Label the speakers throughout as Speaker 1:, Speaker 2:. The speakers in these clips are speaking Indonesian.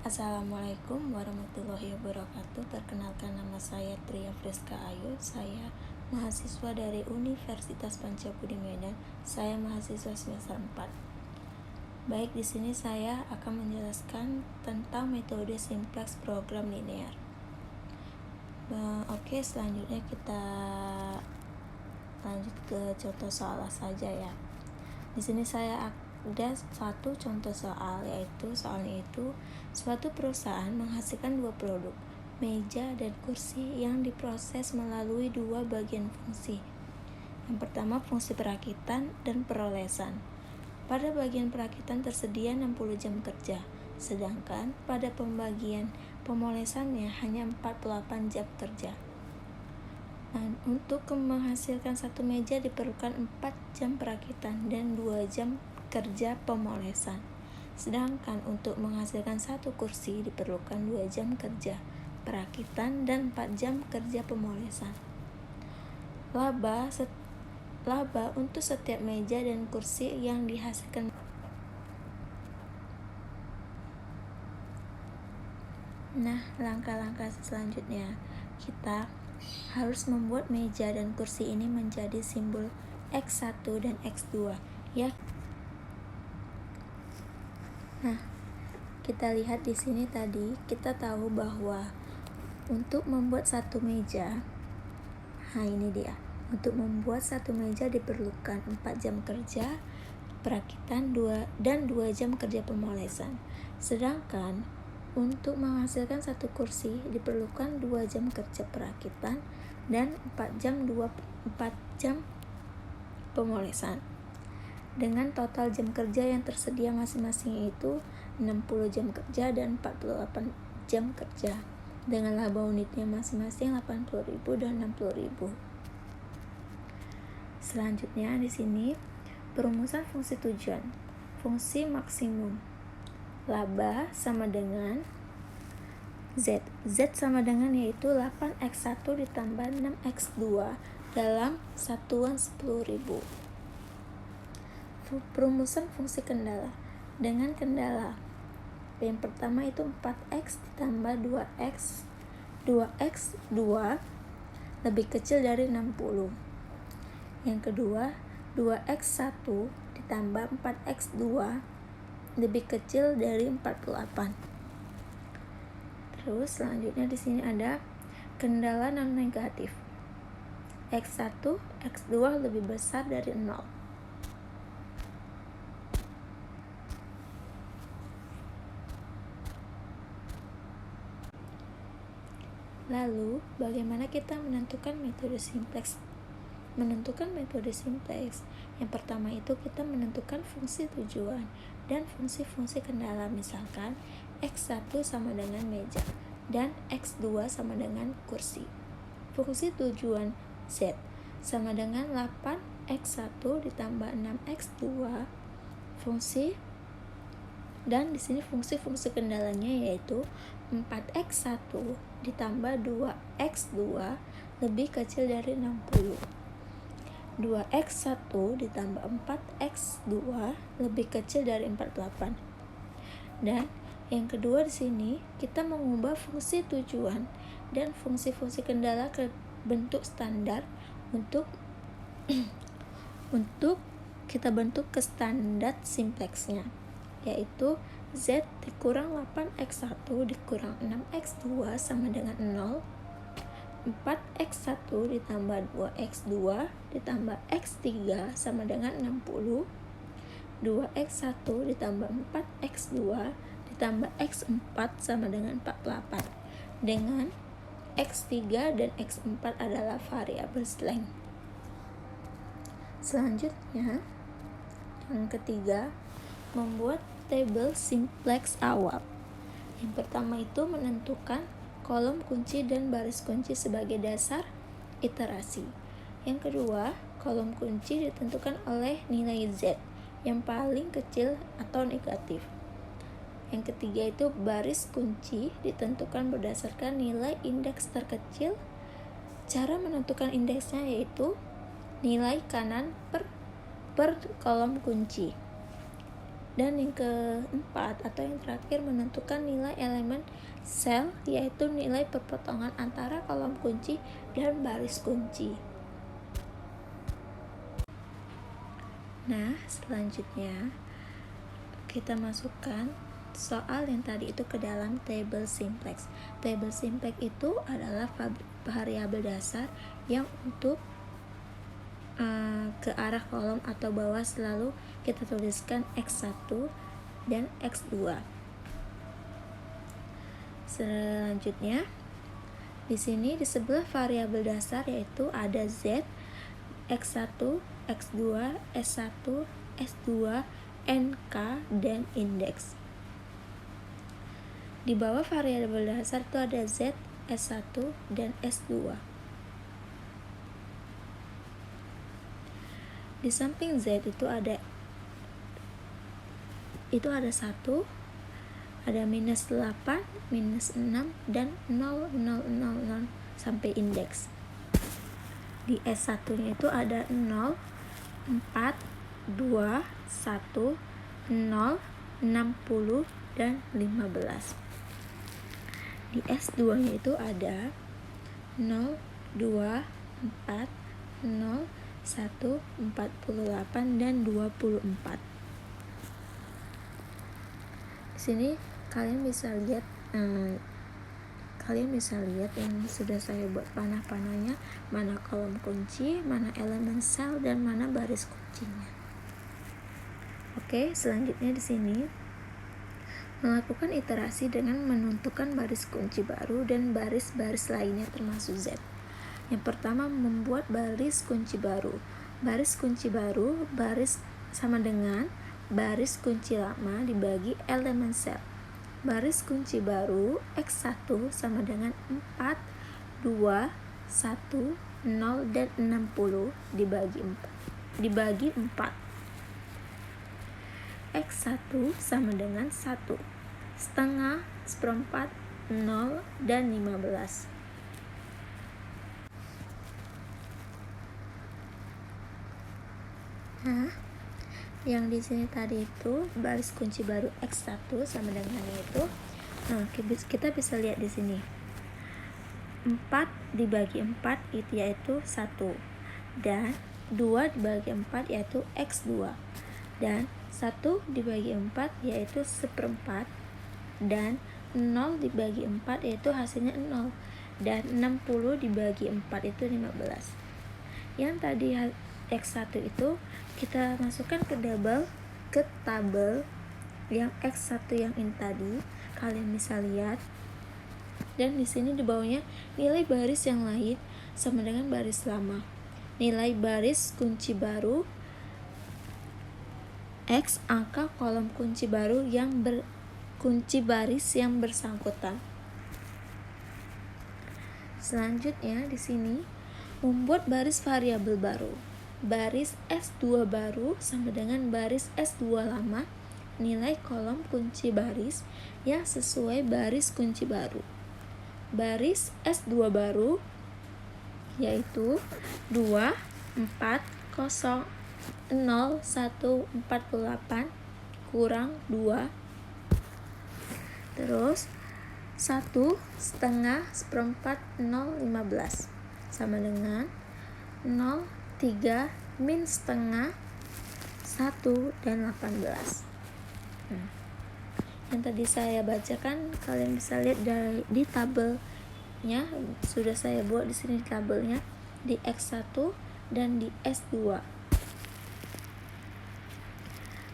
Speaker 1: Assalamualaikum warahmatullahi wabarakatuh. Perkenalkan, nama saya Tria Friska Ayu. Saya mahasiswa dari Universitas Pancabudi Medan. Saya mahasiswa semester 4. Baik, di sini saya akan menjelaskan tentang metode simplex program linear. Oke, selanjutnya kita lanjut ke contoh soal saja ya. Di sini saya ada satu contoh soal, yaitu soalnya itu suatu perusahaan menghasilkan dua produk, meja dan kursi yang diproses melalui dua bagian fungsi. Yang pertama, fungsi perakitan dan perolesan. Pada bagian perakitan tersedia 60 jam kerja, sedangkan pada pembagian pemolesannya hanya 48 jam kerja. Nah, untuk menghasilkan satu meja diperlukan 4 jam perakitan dan 2 jam kerja pemolesan. Sedangkan untuk menghasilkan satu kursi diperlukan 2 jam kerja perakitan dan 4 jam kerja pemolesan. Laba untuk setiap meja dan kursi yang dihasilkan. Nah, langkah-langkah selanjutnya kita harus membuat meja dan kursi ini menjadi simbol X1 dan X2 ya. Nah, kita lihat di sini tadi kita tahu bahwa untuk membuat satu meja, ini dia. Untuk membuat satu meja diperlukan 4 jam kerja perakitan dan 2 jam kerja pemolesan. Sedangkan untuk menghasilkan satu kursi diperlukan 2 jam kerja perakitan dan 4 jam pemolesan. Dengan total jam kerja yang tersedia masing-masing yaitu 60 jam kerja dan 48 jam kerja. Dengan laba unitnya masing-masing 80.000 dan 60.000. Selanjutnya di sini perumusan fungsi tujuan. Fungsi maksimum. Laba sama dengan Z. Z sama dengan yaitu 8x1 ditambah 6x2 dalam satuan 10.000. Perumusan fungsi kendala. Dengan kendala yang pertama itu 4x ditambah 2x2 lebih kecil dari 60. Yang kedua 2x1 ditambah 4x2 lebih kecil dari 48. Terus selanjutnya di sini ada kendala non negatif. X1, X2 lebih besar dari 0. Lalu, bagaimana kita menentukan metode simplex? Yang pertama itu kita menentukan fungsi tujuan dan fungsi-fungsi kendala. Misalkan X1 sama dengan meja dan X2 sama dengan kursi. Fungsi tujuan Z sama dengan 8x1 ditambah 6x2 dan di sini fungsi kendalanya yaitu 4x1 ditambah 2x2 lebih kecil dari 60. 2x1 ditambah 4x2 lebih kecil dari 48. Dan yang kedua di sini kita mengubah fungsi tujuan dan fungsi kendala ke bentuk standar untuk kita bentuk ke standar simplexnya, yaitu Z dikurang 8x1 dikurang 6x2 sama dengan 0. 4x1 ditambah 2x2 ditambah x3 sama dengan 60. 2x1 ditambah 4x2 ditambah x4 sama dengan 48. Dengan x3 dan x4 adalah variabel Slang. Selanjutnya, yang ketiga, membuat tabel simplex awal. Yang pertama itu menentukan kolom kunci dan baris kunci sebagai dasar iterasi. Yang kedua, kolom kunci ditentukan oleh nilai Z yang paling kecil atau negatif. Yang ketiga itu baris kunci ditentukan berdasarkan nilai indeks terkecil. Cara menentukan indeksnya yaitu nilai kanan per kolom kunci. Dan yang keempat atau yang terakhir, menentukan nilai elemen sel, yaitu nilai perpotongan antara kolom kunci dan baris kunci. Nah, selanjutnya kita masukkan soal yang tadi itu ke dalam table simplex. Table simplex itu adalah variabel dasar yang untuk ke arah kolom atau bawah selalu kita tuliskan X1 dan X2. Selanjutnya di sini di sebelah variabel dasar yaitu ada Z, X1, X2, S1, S2, NK, dan indeks. Di bawah variabel dasar itu ada Z, S1, dan S2. Di samping Z itu ada 1, ada minus 8, minus 6, dan 0, 0, 0, 0 sampai indeks. Di S1 nya itu ada 0, 4, 2, 1, 0, 60, dan 15. Di S2 nya itu ada 0, 2, 4, 0, 1, 48, dan 24. Di sini kalian bisa lihat yang sudah saya buat panah-panahnya, mana kolom kunci, mana elemen sel, dan mana baris kuncinya. Oke, selanjutnya di sini melakukan iterasi dengan menentukan baris kunci baru dan baris-baris lainnya termasuk Z. Yang pertama, membuat baris kunci baru. Baris kunci baru baris sama dengan baris kunci lama dibagi elemen sel. Baris kunci baru X1 sama dengan 4, 2, 1, 0, dan 60 dibagi 4. X1 sama dengan 1, setengah, seperempat, 0, dan 15. Nah, yang di sini tadi itu baris kunci baru X1 sama dengan itu. Nah, kita bisa lihat di sini. 4 dibagi 4 itu yaitu 1. Dan 2 dibagi 4 yaitu X2. Dan 1 dibagi 4 yaitu seperempat. Dan 0 dibagi 4 yaitu hasilnya 0. Dan 60 dibagi 4 itu 15. Yang tadi X1 itu kita masukkan ke tabel yang X1 yang ini tadi, kalian bisa lihat. Dan di sini di bawahnya nilai baris yang lain sama dengan baris lama. Nilai baris kunci baru X angka kolom kunci baru yang kunci baris yang bersangkutan. Selanjutnya di sini membuat baris variabel baru. Baris S2 baru sama dengan baris S2 lama, nilai kolom kunci baris yang sesuai baris kunci baru. Baris S2 baru yaitu 2, 4, 0, 0, 1, 48 kurang 2. Terus 1, setengah, seperempat, 0, 15 sama dengan 0, 3, min setengah, 1, dan 18. Yang tadi saya bacakan kalian bisa lihat di tabelnya, sudah saya buat di sini tabelnya di X1 dan di S2.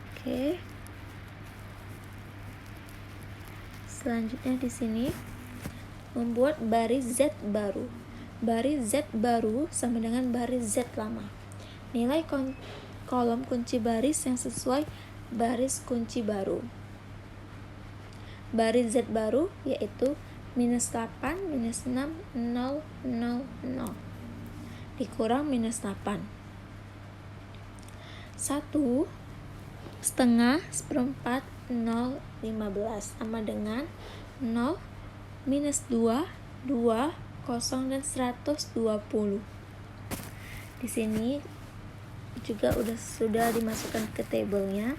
Speaker 1: Oke. Selanjutnya di sini membuat baris Z baru. Baris Z baru sama dengan baris Z lama. Nilai kolom kunci baris yang sesuai baris kunci baru. Baris Z baru yaitu minus 8, minus 6, 0, 0, 0 dikurang minus 8. 1, setengah, seperempat, 0, 15 sama dengan 0, minus 2, 2, 0, dan 120. Di sini juga sudah dimasukkan ke tabelnya.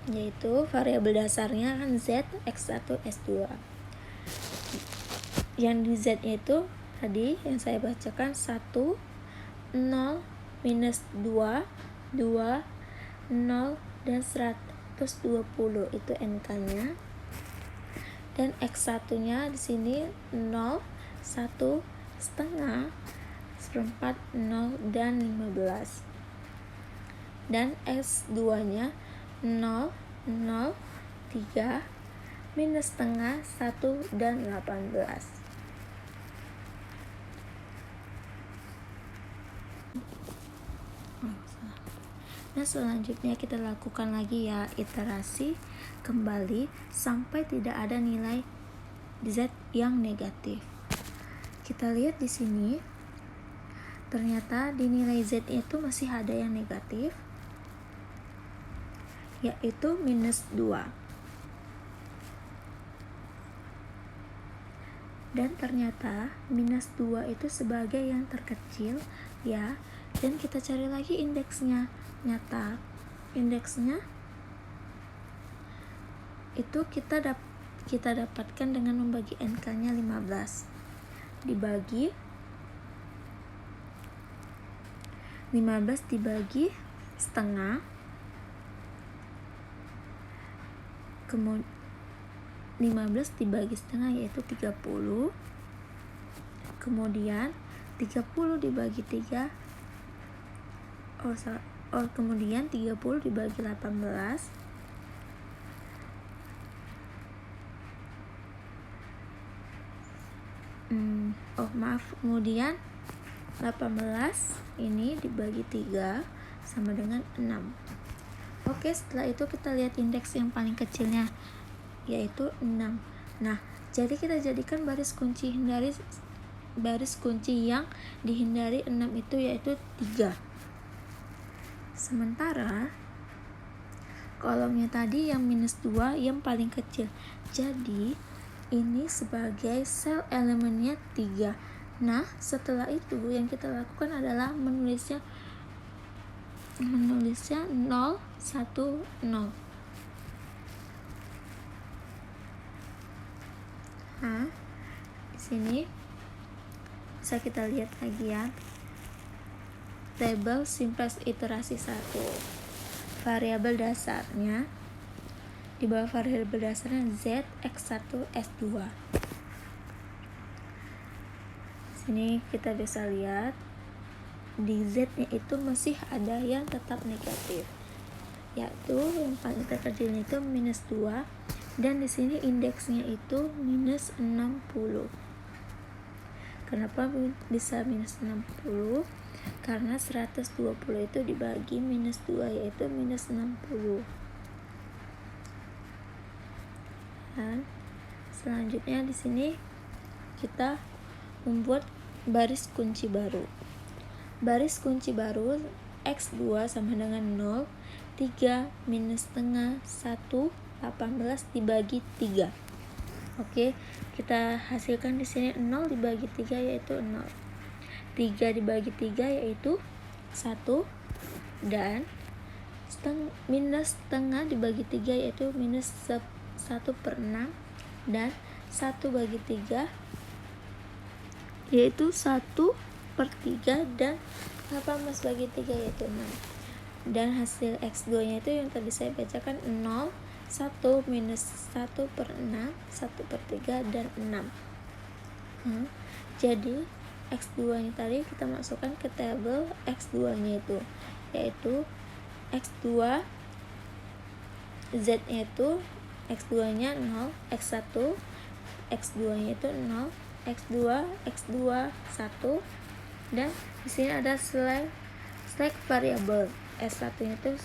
Speaker 1: yaitu variabel dasarnya kan Z, X1, S2. Yang di Z itu tadi yang saya bacakan 1, 0, minus 2, 2, 0, dan 120 itu NK-nya. Dan X1-nya di sini 0, 1, setengah, seperempat, 0, dan 15. Dan S2-nya 0, 0, 3, minus setengah, 1, dan 18. Nah, selanjutnya kita lakukan lagi ya, iterasi kembali sampai tidak ada nilai Z yang negatif. Kita lihat di sini, ternyata di nilai Z itu masih ada yang negatif, yaitu minus 2. Dan ternyata minus 2 itu sebagai yang terkecil ya. Dan kita cari lagi indeksnya. Nyata indeksnya itu kita dapatkan dengan membagi NK-nya 15 dibagi setengah, kemudian 15 dibagi setengah yaitu 30, kemudian 30 dibagi 3, kemudian 30 dibagi 18, kemudian 18 ini dibagi 3 sama dengan 6. Oke, setelah itu kita lihat indeks yang paling kecilnya yaitu 6. Nah, jadi kita jadikan baris kunci yang dihindari 6 itu yaitu 3. Sementara kolomnya tadi yang minus 2 yang paling kecil. Jadi ini sebagai sel elemennya 3. Nah, setelah itu yang kita lakukan adalah menulisnya 0, 1, 0. Nah, di sini bisa kita lihat lagi ya. Tabel simplex iterasi 1. Variabel dasarnya di bawah variabel dasarnya Z, X1, S2. Sini kita bisa lihat di Z-nya itu masih ada yang tetap negatif, yaitu yang paling terkecilnya itu minus 2, dan di sini indeksnya itu minus 60. Kenapa bisa minus 60? Karena 120 itu dibagi minus 2 yaitu minus 60. Dan selanjutnya di sini kita membuat baris kunci baru. Baris kunci baru X2 sama dengan 0, 3 minus setengah, 1, 18 dibagi 3. Oke, kita hasilkan di sini 0 dibagi 3 yaitu 0. 3 dibagi 3 yaitu 1, dan minus setengah dibagi 3 yaitu minus 1/6, dan 1 bagi 3 yaitu 1/3, dan 18 bagi 3 yaitu 6. Dan hasil X2 nya itu yang tadi saya bacakan 0, 1 minus 1/6, 1/3, dan 6. Jadi X2 nya tadi kita masukkan ke tabel X2 nya itu, yaitu X2 Z nya itu X2 nya 0, X1 X2 nya itu 0, X2 1, dan di sini ada select variabel. S1 nya itu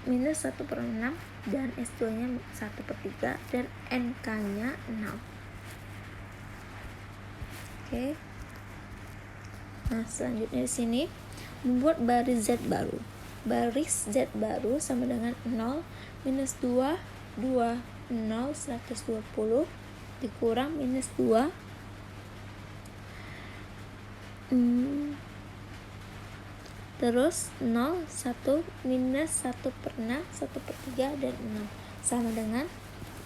Speaker 1: minus 1/6, dan S2 nya 1/3, dan NK nya 6. Oke. Nah, selanjutnya di sini membuat baris Z baru. Baris Z baru sama dengan 0 minus 2, 2, 0, 120 dikurang minus 2, Terus 0, 1, minus 1/6, 1/3, dan 6 sama dengan,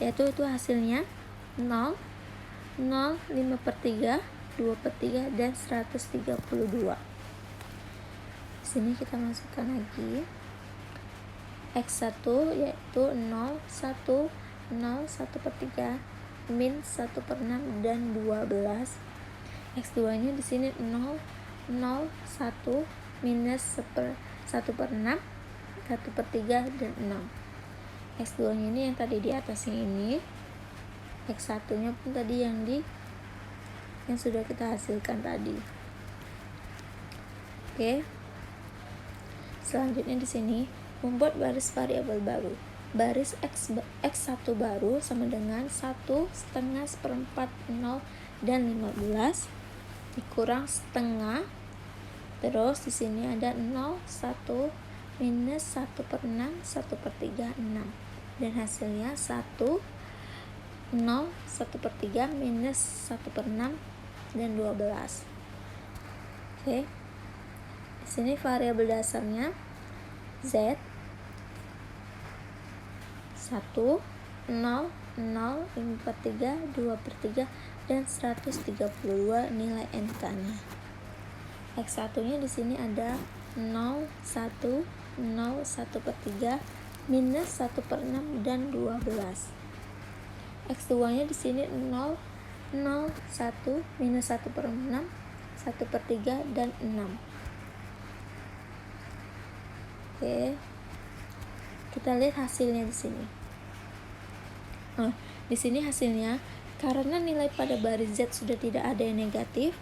Speaker 1: yaitu itu hasilnya 0, 0, 5/3, 2/3, dan 132. Di sini kita masukkan lagi X1 yaitu 0, 1, 0, 1/3, min 1/6, dan 12. X2 nya di sini 0, 0, 1, minus 1/6, 1/3, dan 6. X2 nya ini yang tadi di atasnya ini, X1 nya pun tadi yang sudah kita hasilkan tadi. Oke. Selanjutnya di sini membuat baris variabel baru. Baris X1 baru sama dengan 1, setengah, 1/4, 0, dan 15 dikurang setengah. Terus di sini ada 0, 1, minus 1/6, 1/3, 6. Dan hasilnya 1, 0, 1/3, minus 1/6, dan 12. Oke. Di sini variabel dasarnya Z 1, 0, 0, 5/3, 2/3, dan 132 nilai NK-nya. X1 nya di sini ada 0, 1, 0, 1/3, minus 1/6, dan 12. X2 nya di sini 0, 0, 1, minus 1/6, 1/3, dan 6. Oke. Kita lihat hasilnya di sini. Di sini hasilnya karena nilai pada baris Z sudah tidak ada yang negatif.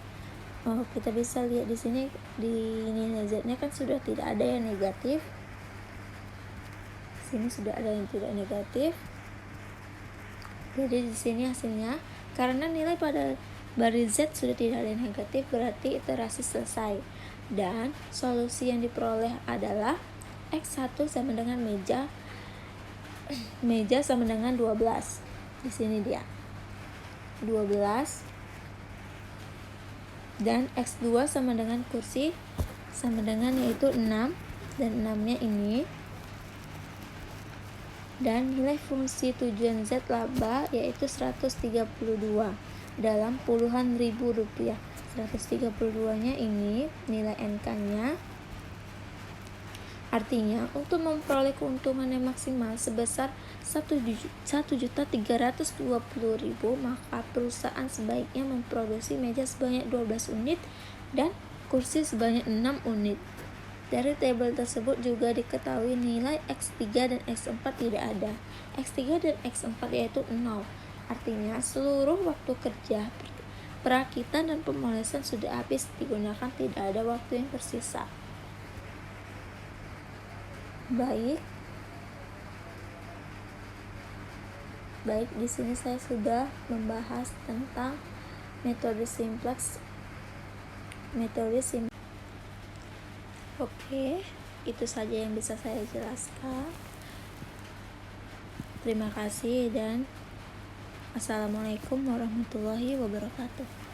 Speaker 1: Kita bisa lihat di sini di nilai Z-nya kan sudah tidak ada yang negatif. Sini sudah ada yang tidak negatif. Jadi di sini hasilnya karena nilai pada baris Z sudah tidak ada yang negatif, berarti iterasi selesai. Dan solusi yang diperoleh adalah X1 sama dengan meja sama dengan 12. Di sini dia 12, dan X2 sama dengan kursi sama dengan yaitu 6, dan 6 nya ini, dan nilai fungsi tujuan Z laba yaitu 132 dalam puluhan ribu rupiah. 132 nya ini nilai NK nya. Artinya untuk memperoleh keuntungan yang maksimal sebesar 1.320.000, maka perusahaan sebaiknya memproduksi meja sebanyak 12 unit dan kursi sebanyak 6 unit. Dari tabel tersebut juga diketahui nilai X3 dan X4 tidak ada. X3 dan X4 yaitu 0. Artinya seluruh waktu kerja perakitan dan pemolesan sudah habis digunakan, tidak ada waktu yang tersisa. Baik, di sini saya sudah membahas tentang metode simplex. Oke, itu saja yang bisa saya jelaskan. Terima kasih dan Assalamualaikum warahmatullahi wabarakatuh.